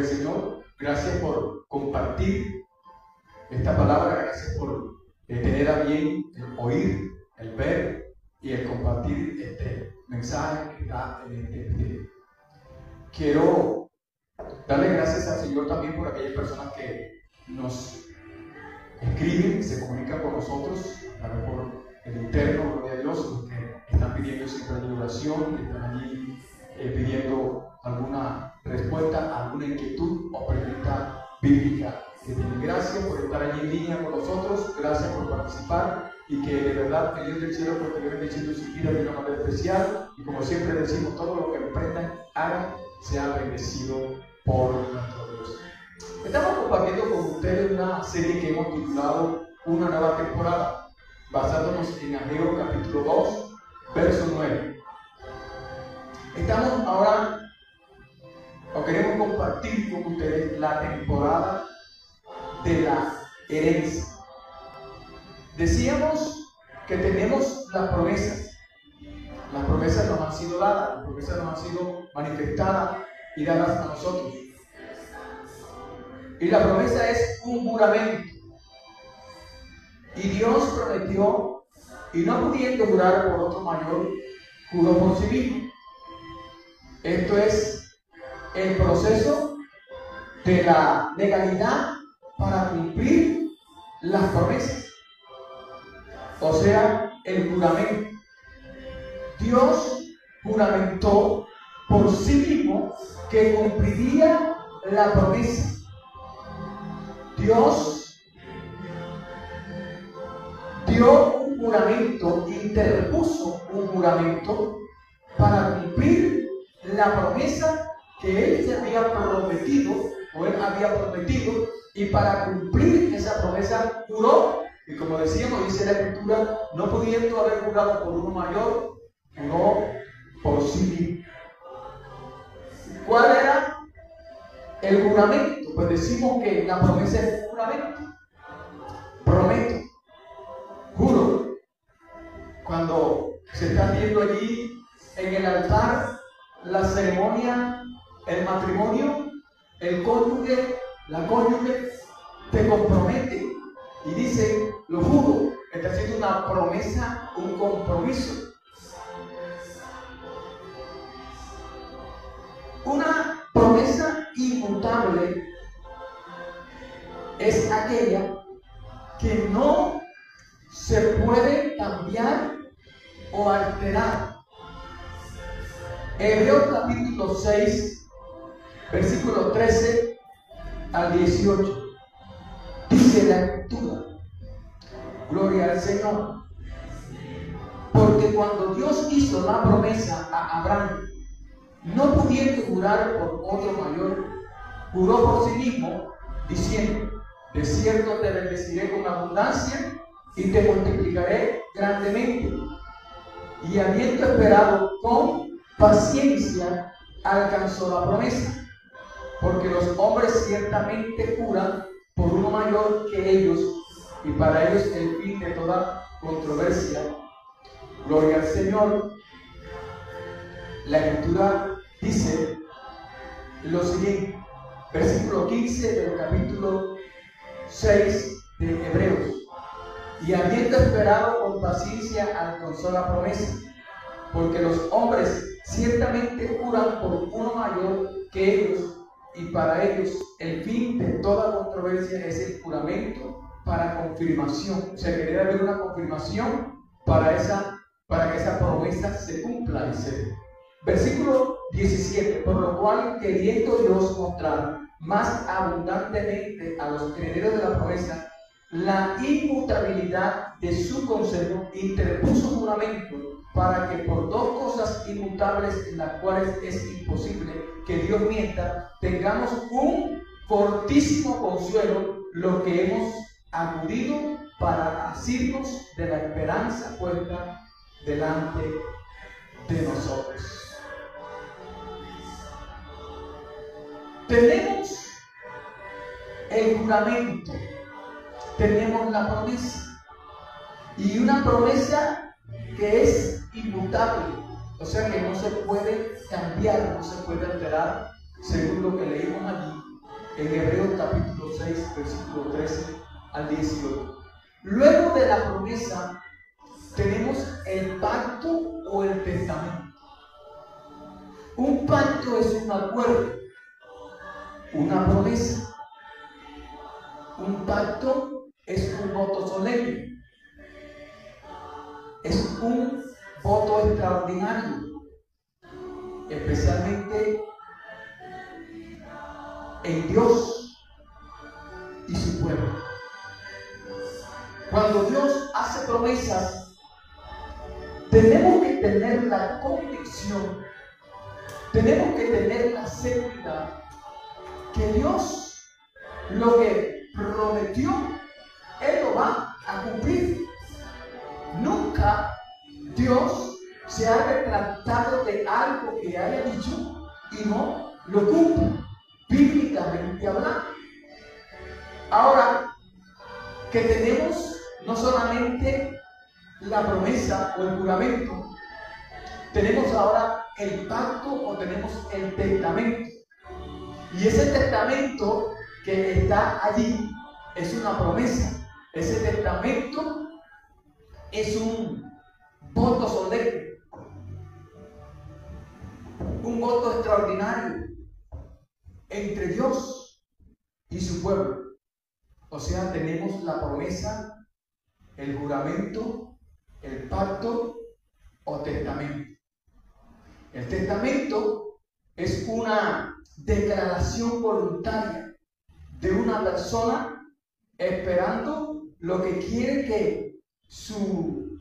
del Señor. Gracias por compartir esta palabra. Gracias por tener a bien el oír, el ver y el compartir este mensaje que está en este video. Quiero darle gracias al Señor también por aquellas personas que nos escriben, se comunican con nosotros, también por el interno, gloria a Dios, los que están pidiendo siempre la oración, que están allí pidiendo alguna respuesta, alguna inquietud o pregunta bíblica. Gracias por estar allí en línea con nosotros, gracias por participar y que de verdad el Dios del cielo pues, te bendiciendo su vida de una manera especial y como siempre decimos, todo lo que emprendan, hagan, sea bendecido por nuestro Dios. Estamos compartiendo con ustedes una serie que hemos titulado Una nueva temporada, basándonos en Ageo capítulo 2, verso 9. Estamos ahora, o queremos compartir con ustedes la temporada de la herencia. Decíamos que tenemos las promesas. Las promesas nos han sido dadas, las promesas nos han sido manifestadas y dadas a nosotros. Y la promesa es un juramento. Y Dios prometió, y no pudiendo jurar por otro mayor, juró por sí mismo. Esto es el proceso de la legalidad para cumplir las promesas. O sea, el juramento. Dios juramentó por sí mismo que cumpliría la promesa. Dios dio un juramento, interpuso un juramento para cumplir la promesa que Él se había prometido, o Él había prometido, y para cumplir esa promesa juró, y como decíamos, dice la Escritura, no pudiendo haber jurado por uno mayor, juró por sí mismo. ¿Cuál era el juramento? Pues decimos que la promesa es un juramento. Prometo, juro. Cuando se está viendo allí en el altar la ceremonia, el matrimonio, el cónyuge, la cónyuge te compromete y dice, lo juro, está haciendo una promesa, un compromiso. Una promesa inmutable es aquella que no se puede cambiar o alterar. Hebreos capítulo 6, versículo 13 al 18. Dice la Escritura, gloria al Señor, porque cuando Dios hizo la promesa a Abraham, no pudiendo jurar por otro mayor, juró por sí mismo, diciendo, de cierto te bendeciré con abundancia y te multiplicaré grandemente. Y habiendo esperado con paciencia, alcanzó la promesa, porque los hombres ciertamente juran por uno mayor que ellos, y para ellos el fin de toda controversia. Gloria al Señor. La Escritura dice lo siguiente, versículo 15 del capítulo 6 de Hebreos. Y habiendo esperado con paciencia, alcanzó la promesa, porque los hombres ciertamente juran por uno mayor que ellos, y para ellos el fin de toda controversia es el juramento para confirmación. O sea que debe haber una confirmación para que esa promesa se cumpla, dice. Versículo 17, por lo cual, queriendo Dios mostrar más abundantemente a los herederos de la promesa la inmutabilidad de su consejo, interpuso juramento para que por dos cosas inmutables en las cuales es imposible que Dios mienta, tengamos un fortísimo consuelo los que hemos acudido para asirnos de la esperanza puesta delante de nosotros. Tenemos el juramento, tenemos la promesa, y una promesa que es inmutable, o sea que no se puede cambiar, no se puede alterar, según lo que leímos allí en Hebreos capítulo 6, versículo 13 al 18. Luego de la promesa tenemos el pacto o el testamento. Un pacto es un acuerdo, una promesa. Un pacto es un voto solemne, es un voto extraordinario, especialmente en Dios y su pueblo. Cuando Dios hace promesas, tenemos que tener la convicción, tenemos que tener la seguridad que Dios lo que prometió, Él lo va a cumplir. Nunca Dios se ha retractado de algo que haya dicho y no lo cumple, bíblicamente hablando. Ahora que tenemos no solamente la promesa o el juramento, tenemos ahora el pacto o tenemos el testamento. Y ese testamento que está allí es una promesa. Ese testamento es un voto solemne, un voto extraordinario entre Dios y su pueblo. O sea, tenemos la promesa, el juramento, el pacto o testamento. El testamento es una declaración voluntaria de una persona esperando lo que quiere que sus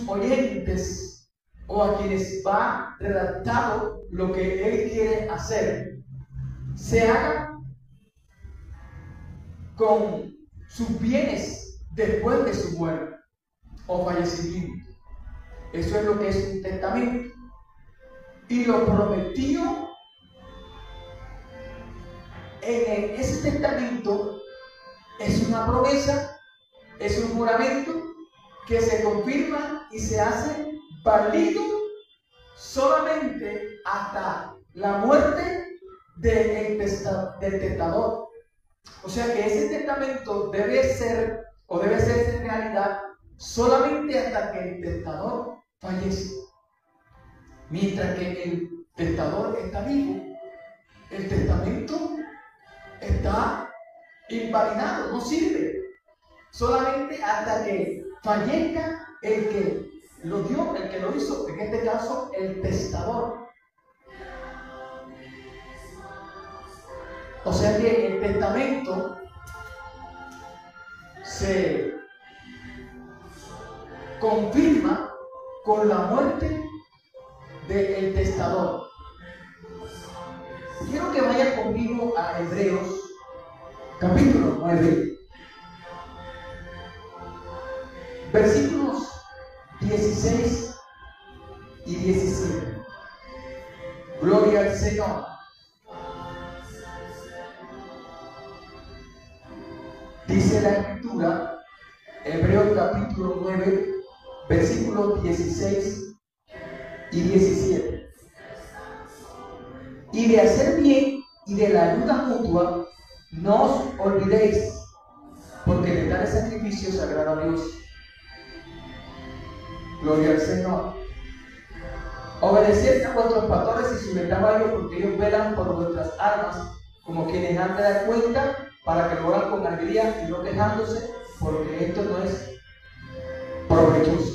oyentes o a quienes va redactado lo que él quiere hacer se haga con sus bienes después de su muerte o fallecimiento. Eso es lo que es un testamento. Y lo prometido en ese testamento es una promesa, es un juramento que se confirma y se hace válido solamente hasta la muerte del testador. O sea que ese testamento debe ser o debe ser en realidad solamente hasta que el testador fallece. Mientras que el testador está vivo, el testamento está invalidado, no sirve. Solamente hasta que fallezca el que lo dio, el que lo hizo, en este caso el testador. O sea que el testamento se confirma con la muerte del testador. Quiero que vayan conmigo a Hebreos capítulo 9, versículos 16 y 17. Gloria al Señor. Dice la Escritura, Hebreos capítulo 9, versículos 16 y 17. Y de hacer bien y de la ayuda mutua, no os olvidéis, porque de tales sacrificios agrada a Dios. Gloria al Señor. Obedeced a vuestros pastores y sujetad a ellos, porque ellos velan por vuestras almas, como quienes han de dar cuenta, para que lo hagan con alegría y no quejándose, porque esto no es provechoso.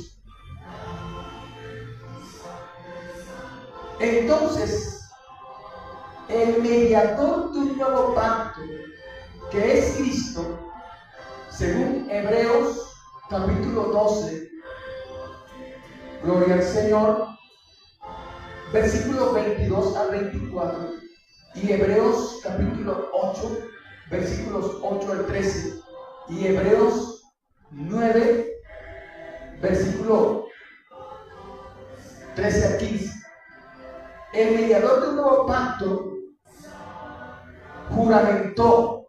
Entonces, el mediador de un nuevo pacto, que es Cristo, según Hebreos capítulo 12, gloria al Señor, versículos 22 al 24, y Hebreos capítulo 8, versículos 8 al 13, y Hebreos 9, versículo 13 al 15. El mediador de un nuevo pacto juramentó,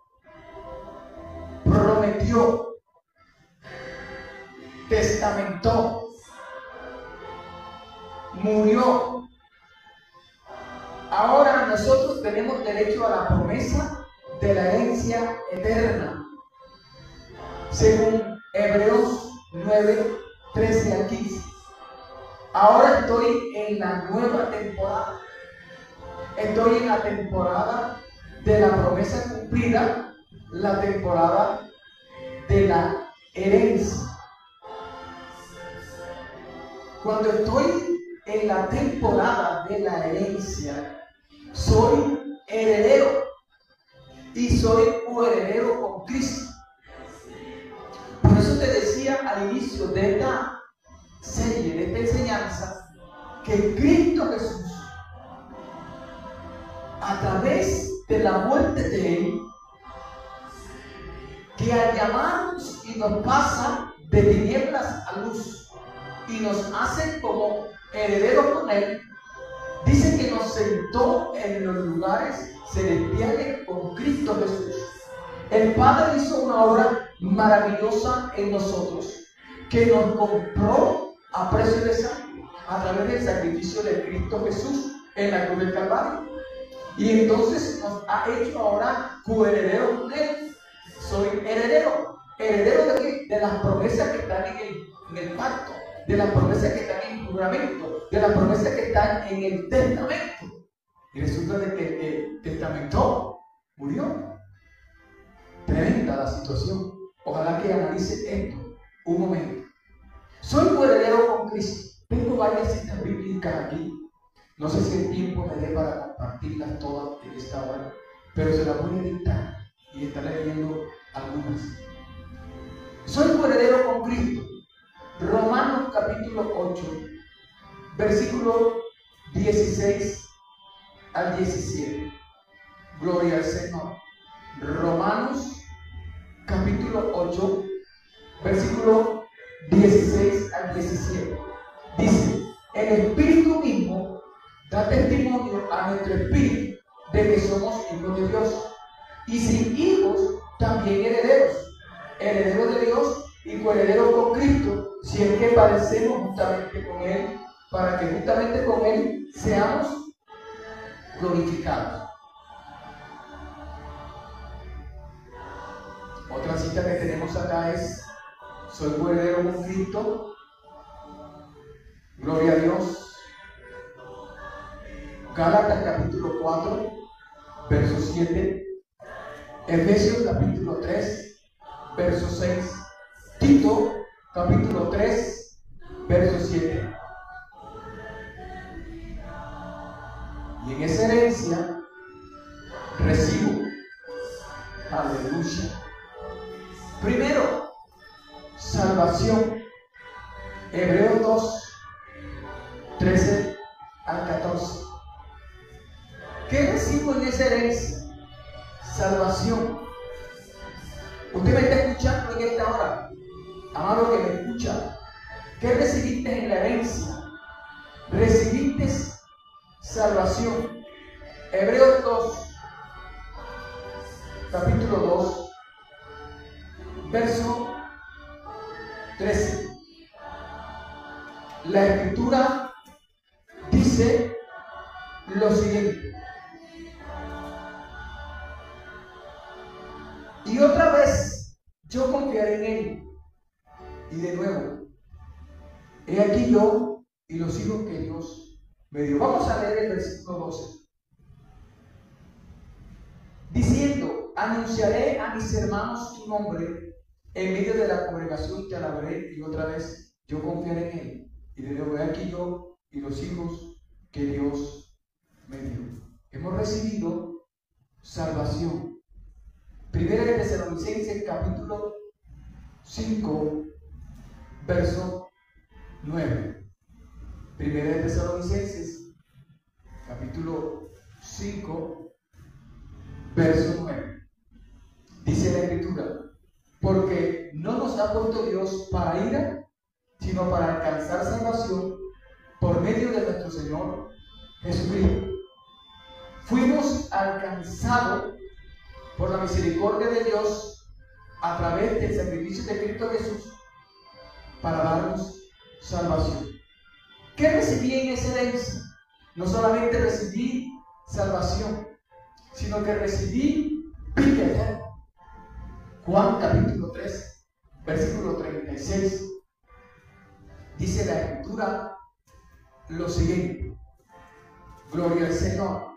prometió, testamentó, murió. Ahora nosotros tenemos derecho a la promesa de la herencia eterna, según Hebreos 9, 13 al 15. Ahora estoy en la nueva temporada. Estoy en la temporada de la promesa cumplida, la temporada de la herencia. Cuando estoy en la temporada de la herencia, soy heredero y soy coheredero con Cristo. Por eso te decía al inicio de esta serie, de esta enseñanza, que Cristo Jesús, a través de la muerte de Él, que al llamarnos y nos pasa de tinieblas a luz y nos hace como herederos con Él, dice que nos sentó en los lugares celestiales con Cristo Jesús. El Padre hizo una obra maravillosa en nosotros, que nos compró a precio de sangre a través del sacrificio de Cristo Jesús en la cruz del Calvario. Y entonces nos ha hecho ahora coherederos con Él. Soy heredero. ¿Heredero de qué? De las promesas que están en el pacto, de las promesas que están en el juramento, de las promesas que están en el testamento. Y resulta de que el testamento murió. Tremenda la situación. Ojalá que analice esto un momento. Soy coheredero con Cristo. Tengo varias citas bíblicas aquí. No sé si el tiempo me dé para compartirlas todas en esta hora, pero se las voy a dictar y estaré leyendo algunas. Soy coheredero con Cristo. Romanos capítulo 8, versículo 16 al 17. Gloria al Señor. Romanos capítulo 8, versículo 16 al 17. Dice: el Espíritu mismo da testimonio a nuestro espíritu de que somos hijos de Dios. Y si hijos, también herederos, herederos de Dios y coherederos con Cristo, si es que padecemos justamente con Él, para que justamente con Él seamos glorificados. Otra cita que tenemos acá es: soy coheredero con Cristo. Gloria a Dios. Gálatas capítulo 4, verso 7. Efesios capítulo 3, verso 6. Tito capítulo 3, verso 7. Y en esa herencia recibo, aleluya, primero, salvación. Hebreos 2, 13 al 14. ¿Qué recibo en esa herencia? Salvación. Usted me está escuchando en esta hora, amado que me escucha. ¿Qué recibiste en la herencia? Recibiste salvación. Hebreos 2, capítulo 2, verso 13. La Escritura dice lo siguiente: y otra vez yo confiaré en Él. Y de nuevo, he aquí yo y los hijos que Dios me dio. Vamos a leer el versículo 12. Diciendo: anunciaré a mis hermanos tu nombre en medio de la congregación, te alabaré. Y otra vez yo confiaré en Él. Y de nuevo, he aquí yo y los hijos que Dios me dio. Hemos recibido salvación. Primera de Tesalonicenses capítulo 5, verso 9. Primera de Tesalonicenses capítulo 5, verso 9. Dice la Escritura: porque no nos ha puesto Dios para ira, sino para alcanzar salvación por medio de nuestro Señor Jesucristo. Fuimos alcanzados por la misericordia de Dios a través del sacrificio de Cristo Jesús para darnos salvación. ¿Qué recibí en esa herencia? No solamente recibí salvación, sino que recibí vida eterna. Juan capítulo 3, versículo 36, dice la Escritura lo siguiente. Gloria al Señor.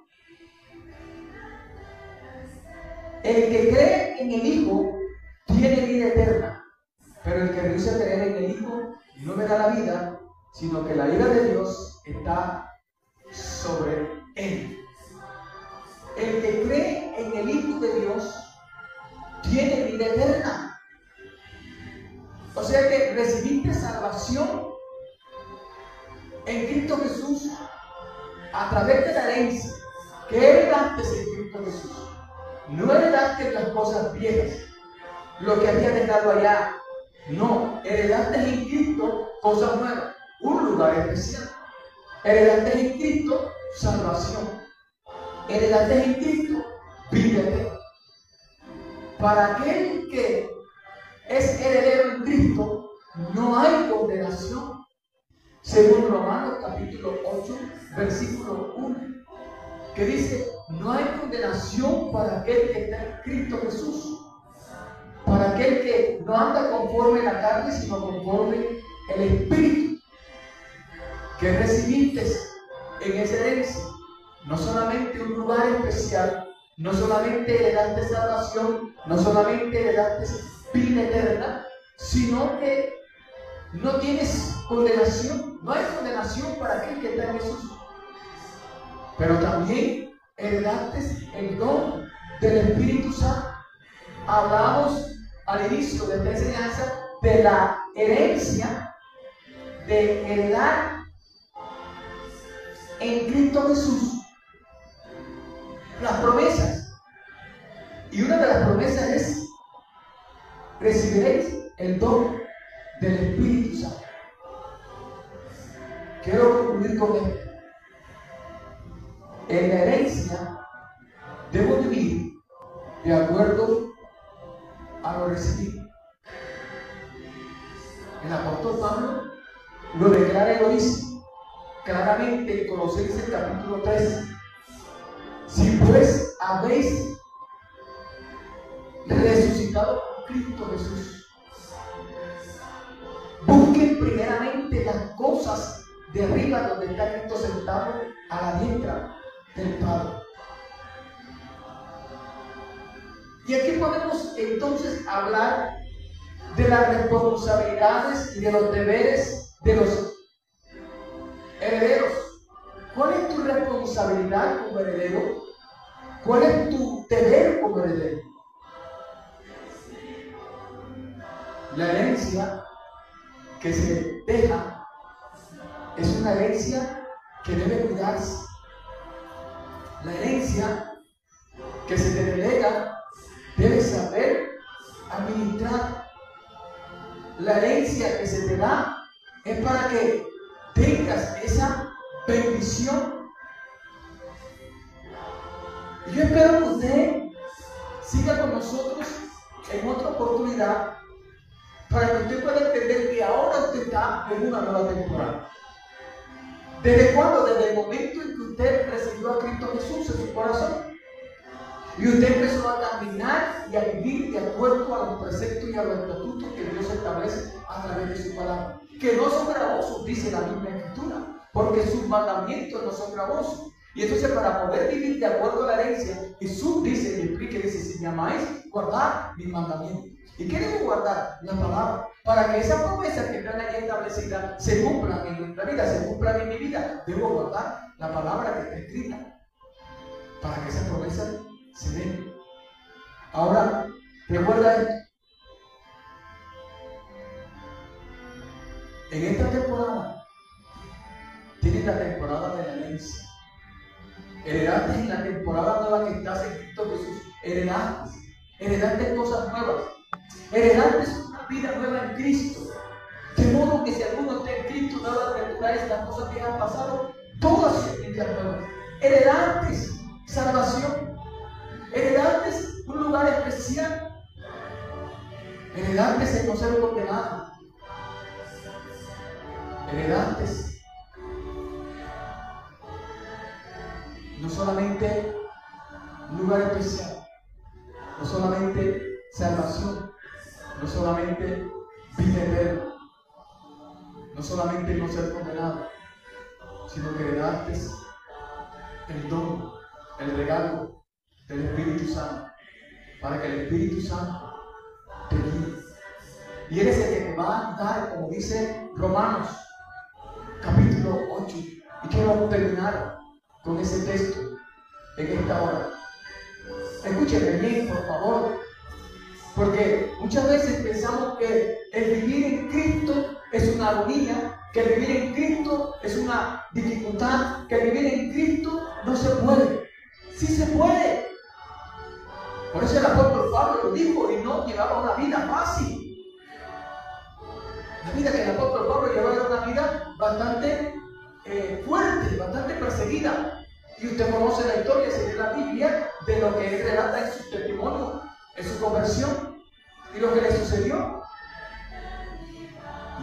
El que cree en el Hijo tiene vida eterna, pero el que rehúsa creer en el Hijo no verá la vida, sino que la ira de Dios está sobre él. El que cree en el Hijo de Dios tiene vida eterna. O sea que recibiste salvación en Cristo Jesús a través de la herencia que heredaste en Cristo Jesús. No heredaste las cosas viejas, lo que había dejado allá. No, heredaste en Cristo cosas nuevas, un lugar especial. Heredaste en Cristo salvación. Heredaste en Cristo vida eterna. Para aquel que es heredero en Cristo, no hay condenación. Según Romanos capítulo 8, versículo 1, que dice, no hay condenación para aquel que está en Cristo Jesús. Para aquel que no anda conforme la carne, sino conforme el Espíritu, que recibiste en esa herencia. No solamente un lugar especial, no solamente heredaste salvación, no solamente heredaste vida eterna, sino que no tienes condenación. No hay condenación para aquel que está en Jesús. Pero también heredaste el don del Espíritu Santo. Hablamos al inicio de esta enseñanza de la herencia de heredar en Cristo Jesús las promesas. Y una de las promesas es: recibiréis el don del Espíritu Santo. Quiero concluir con esto. En la herencia debo vivir de acuerdo a lo recibido. El apóstol Pablo lo declara y lo dice claramente en Colosenses capítulo 3. Si pues habéis resucitado con Cristo Jesús, busquen primeramente las cosas de arriba, donde está Cristo sentado a la diestra del Padre. Y aquí podemos entonces hablar de las responsabilidades y de los deberes de los herederos. ¿Cuál es tu responsabilidad como heredero? ¿Cuál es tu deber como heredero? La herencia que se deja es una herencia que debe cuidarse. La herencia que se te delega debe saber administrar. La herencia que se te da es para que tengas esa bendición. Y yo espero que usted siga con nosotros en otra oportunidad, para que usted pueda entender que ahora usted está en una nueva temporada. ¿Desde cuándo? Desde el momento en que usted recibió a Cristo Jesús en su corazón. Y usted empezó a caminar y a vivir de acuerdo a los preceptos y a los estatutos que Dios establece a través de su palabra. Que no son gravosos, dice la Biblia Escritura, porque sus mandamientos no son gravosos. Y entonces, para poder vivir de acuerdo a la herencia, Jesús dice y explica, dice: si me amáis, guardad mis mandamientos. ¿Y qué debo guardar? La palabra. Para que esas promesas que están ahí establecidas se cumplan en nuestra vida, se cumplan en mi vida, debo guardar la palabra que está escrita, para que esas promesas se den. Ahora, recuerda esto. En esta temporada tienes la temporada de la herencia. Heredaste en la temporada nueva que estás en Cristo Jesús. Heredaste cosas nuevas. Heredaste una vida nueva en Cristo. De modo que si alguno está en Cristo, nueva criatura es, las cosas que han pasado, todas son vidas nuevas. Heredaste salvación. Heredaste un lugar especial. Heredaste el no ser condenado. Heredaste no solamente lugar especial. No solamente salvación, no solamente vida eterna, no solamente no ser condenado, sino que le daste el don, el regalo del Espíritu Santo, para que el Espíritu Santo te guíe. Y eres el que te va a ayudar, como dice Romanos capítulo 8. Y quiero terminar con ese texto en esta hora. Escúcheme bien, por favor, porque muchas veces pensamos que el vivir en Cristo es una agonía, que el vivir en Cristo es una dificultad, que el vivir en Cristo no se puede. Sí se puede. Por eso el apóstol Pablo lo dijo y no llevaba una vida fácil. La vida que el apóstol Pablo llevaba era una vida bastante fuerte, bastante perseguida. Y usted conoce la historia, si lee la Biblia, de lo que él relata en su testimonio, en su conversión y lo que le sucedió.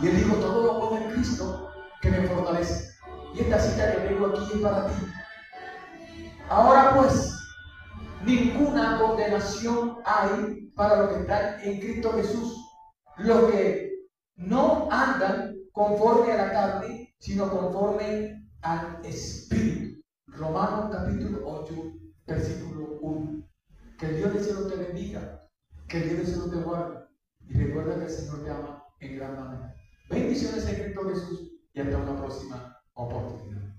Y él dijo: todo lo puedo en Cristo que me fortalece. Y esta cita que tengo aquí es para ti. Ahora pues, ninguna condenación hay para los que están en Cristo Jesús, los que no andan conforme a la carne, sino conforme al Espíritu. Romanos capítulo 8, versículo 1. Que el Dios del cielo te bendiga, que el Dios del cielo te guarde, y recuerda que el Señor te ama en gran manera. Bendiciones en Cristo Jesús y hasta una próxima oportunidad.